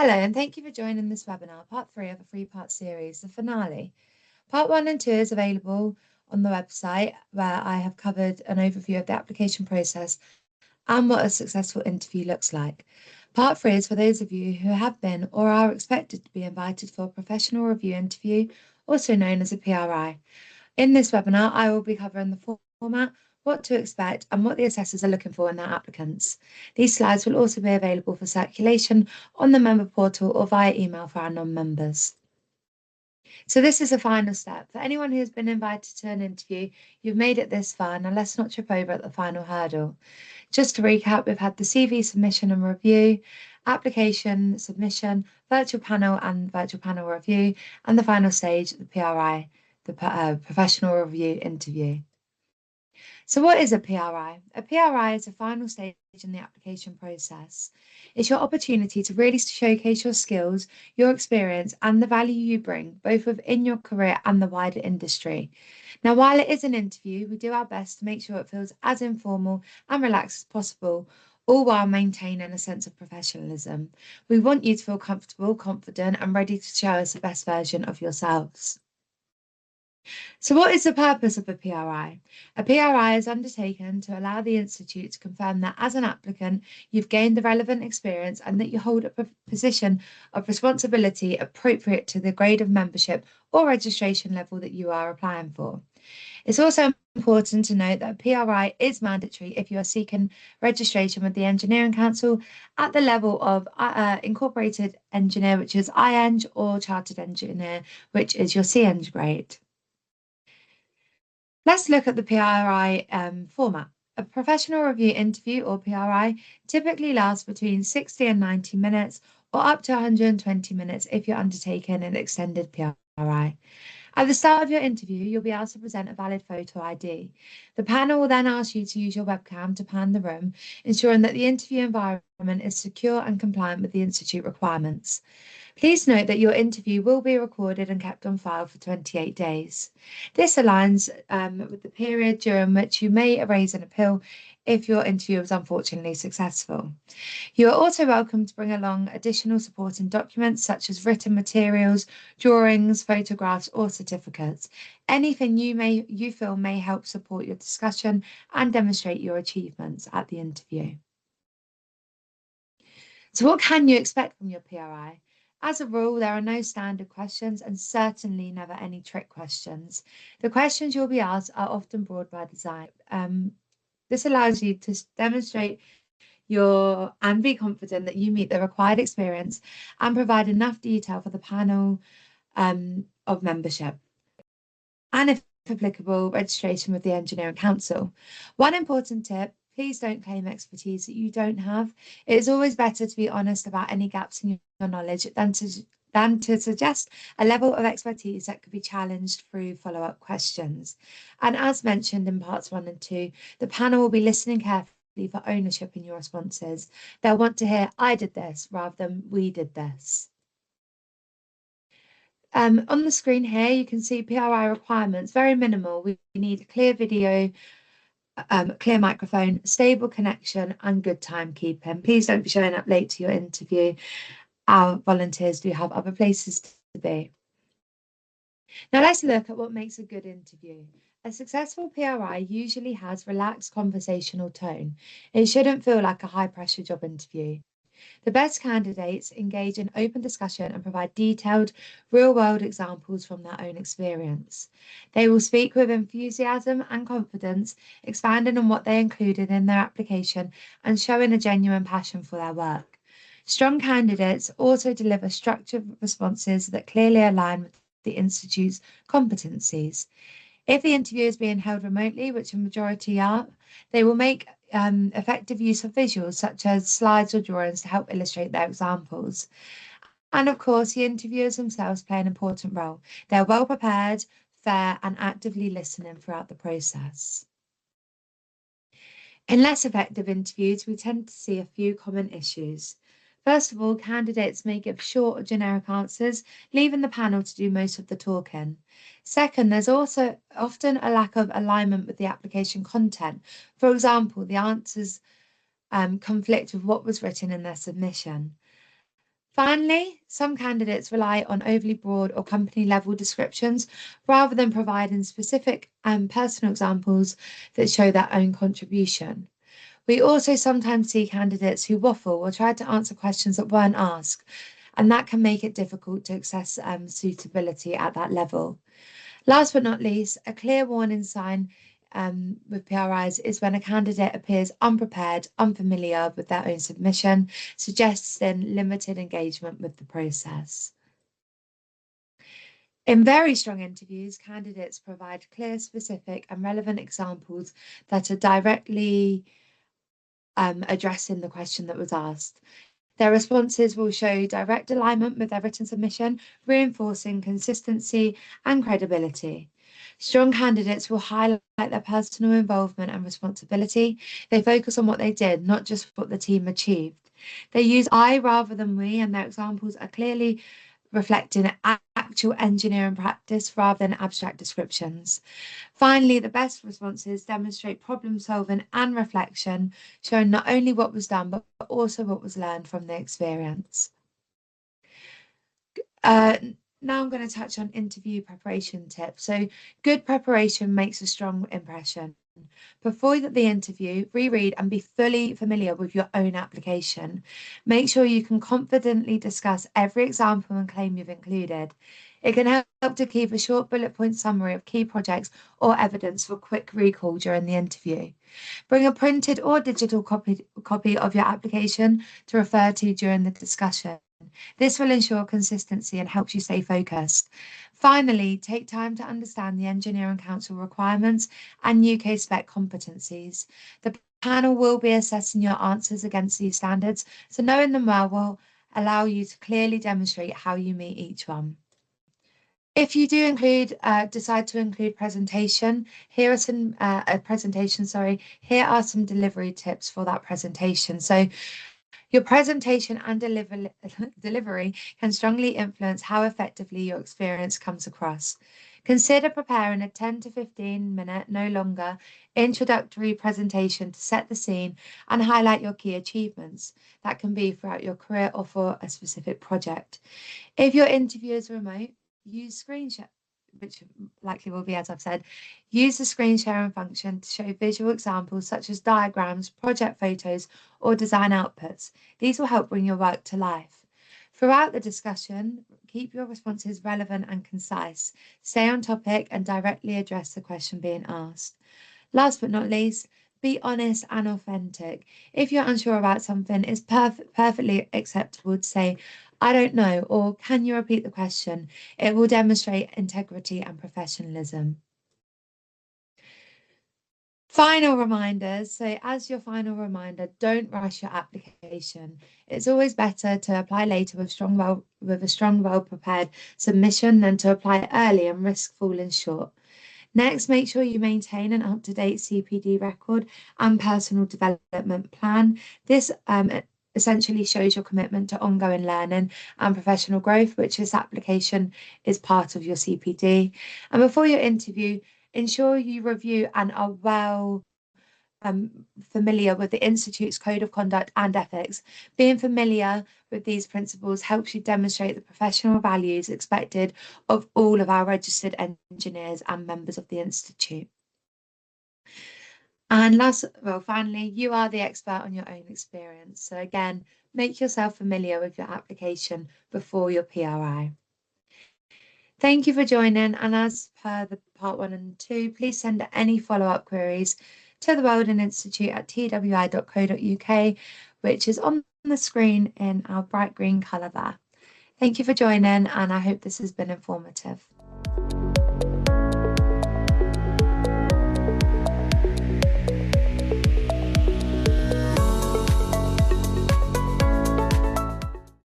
Hello, and thank you for joining this webinar, part 3 of a 3-part series, the finale. Part 1 and 2 is available on the website, where I have covered an overview of the application process and what a successful interview looks like. Part 3 is for those of you who have been or are expected to be invited for a professional review interview, also known as a PRI. In this webinar, I will be covering the format, what to expect, and what the assessors are looking for in their applicants. These slides will also be available for circulation on the member portal or via email for our non-members. So this is the final step. For anyone who has been invited to an interview, you've made it this far. Now let's not trip over at the final hurdle. Just to recap, we've had the CV submission and review, application submission, virtual panel and virtual panel review, and the final stage, the PRI, the professional review interview. So what is a PRI? A PRI is a final stage in the application process. It's your opportunity to really showcase your skills, your experience, and the value you bring, both within your career and the wider industry. Now, while it is an interview, we do our best to make sure it feels as informal and relaxed as possible, all while maintaining a sense of professionalism. We want you to feel comfortable, confident, and ready to show us the best version of yourselves. So what is the purpose of a PRI? A PRI is undertaken to allow the Institute to confirm that as an applicant, you've gained the relevant experience and that you hold a position of responsibility appropriate to the grade of membership or registration level that you are applying for. It's also important to note that a PRI is mandatory if you are seeking registration with the Engineering Council at the level of Incorporated Engineer, which is iEng, or Chartered Engineer, which is your CEng grade. Let's look at the PRI format. A professional review interview, or PRI, typically lasts between 60 and 90 minutes, or up to 120 minutes if you're undertaking an extended PRI. At the start of your interview, you'll be asked to present a valid photo ID. The panel will then ask you to use your webcam to pan the room, ensuring that the interview environment is secure and compliant with the Institute requirements. Please note that your interview will be recorded and kept on file for 28 days. This aligns with the period during which you may raise an appeal if your interview was unfortunately successful. You are also welcome to bring along additional supporting documents such as written materials, drawings, photographs, or certificates. Anything you feel may help support your discussion and demonstrate your achievements at the interview. So what can you expect from your PRI? As a rule, there are no standard questions and certainly never any trick questions. The questions you'll be asked are often broad by design. This allows you to demonstrate and be confident that you meet the required experience and provide enough detail for the panel of membership. And if applicable, registration with the Engineering Council. One important tip: please don't claim expertise that you don't have. It is always better to be honest about any gaps in your knowledge than to suggest a level of expertise that could be challenged through follow-up questions. And as mentioned in parts 1 and 2, the panel will be listening carefully for ownership in your responses. They'll want to hear, "I did this," rather than "we did this." On the screen here, you can see PRI requirements, very minimal. We need a clear video, clear microphone, stable connection, and good timekeeping. Please don't be showing up late to your interview. Our volunteers do have other places to be. Now let's look at what makes a good interview. A successful PRI usually has relaxed conversational tone. It shouldn't feel like a high-pressure job interview. The best candidates engage in open discussion and provide detailed, real-world examples from their own experience. They will speak with enthusiasm and confidence, expanding on what they included in their application and showing a genuine passion for their work. Strong candidates also deliver structured responses that clearly align with the Institute's competencies. If the interview is being held remotely, which a majority are, they will make effective use of visuals such as slides or drawings to help illustrate their examples. And of course, the interviewers themselves play an important role. They're well prepared, fair, and actively listening throughout the process. In less effective interviews, we tend to see a few common issues. First of all, candidates may give short or generic answers, leaving the panel to do most of the talking. Second, there's also often a lack of alignment with the application content. For example, the answers conflict with what was written in their submission. Finally, some candidates rely on overly broad or company level descriptions rather than providing specific and personal examples that show their own contribution. We also sometimes see candidates who waffle or try to answer questions that weren't asked, and that can make it difficult to assess suitability at that level. Last but not least, a clear warning sign with PRIs is when a candidate appears unprepared, unfamiliar with their own submission, suggesting limited engagement with the process. In very strong interviews, candidates provide clear, specific, and relevant examples that are directly addressing the question that was asked. Their responses will show direct alignment with their written submission, reinforcing consistency and credibility. Strong candidates will highlight their personal involvement and responsibility. They focus on what they did, not just what the team achieved. They use I rather than we, and their examples are clearly reflecting actual engineering practice rather than abstract descriptions. Finally, the best responses demonstrate problem solving and reflection, showing not only what was done, but also what was learned from the experience. Now I'm going to touch on interview preparation tips. So good preparation makes a strong impression. Before the interview, reread and be fully familiar with your own application. Make sure you can confidently discuss every example and claim you've included. It can help to keep a short bullet point summary of key projects or evidence for quick recall during the interview. Bring a printed or digital copy of your application to refer to during the discussion. This will ensure consistency and helps you stay focused. Finally, take time to understand the Engineering Council requirements and UK spec competencies. The panel will be assessing your answers against these standards, so knowing them well will allow you to clearly demonstrate how you meet each one. If you do decide to include presentation, here are some here are some delivery tips for that presentation. So your presentation and delivery can strongly influence how effectively your experience comes across. Consider preparing a 10 to 15 minute, no longer, introductory presentation to set the scene and highlight your key achievements. That can be throughout your career or for a specific project. If your interview is remote, use screen share, which likely will be, as I've said, use the screen sharing function to show visual examples such as diagrams, project photos, or design outputs. These will help bring your work to life. Throughout the discussion, keep your responses relevant and concise. Stay on topic and directly address the question being asked. Last but not least, be honest and authentic. If you're unsure about something, it's perfectly acceptable to say, I don't know, or can you repeat the question? It will demonstrate integrity and professionalism. Final reminders. So as your final reminder, don't rush your application. It's always better to apply later with a strong, well-prepared submission than to apply early and risk falling short. Next, make sure you maintain an up-to-date CPD record and personal development plan. This essentially shows your commitment to ongoing learning and professional growth, which this application is part of your CPD. And before your interview, ensure you review and are well familiar with the Institute's Code of Conduct and Ethics. Being familiar with these principles helps you demonstrate the professional values expected of all of our registered engineers and members of the Institute. And finally, you are the expert on your own experience. So again, make yourself familiar with your application before your PRI. Thank you for joining. And as per the part 1 and 2, please send any follow-up queries to the Weldon Institute at twi.co.uk, which is on the screen in our bright green colour there. Thank you for joining, and I hope this has been informative.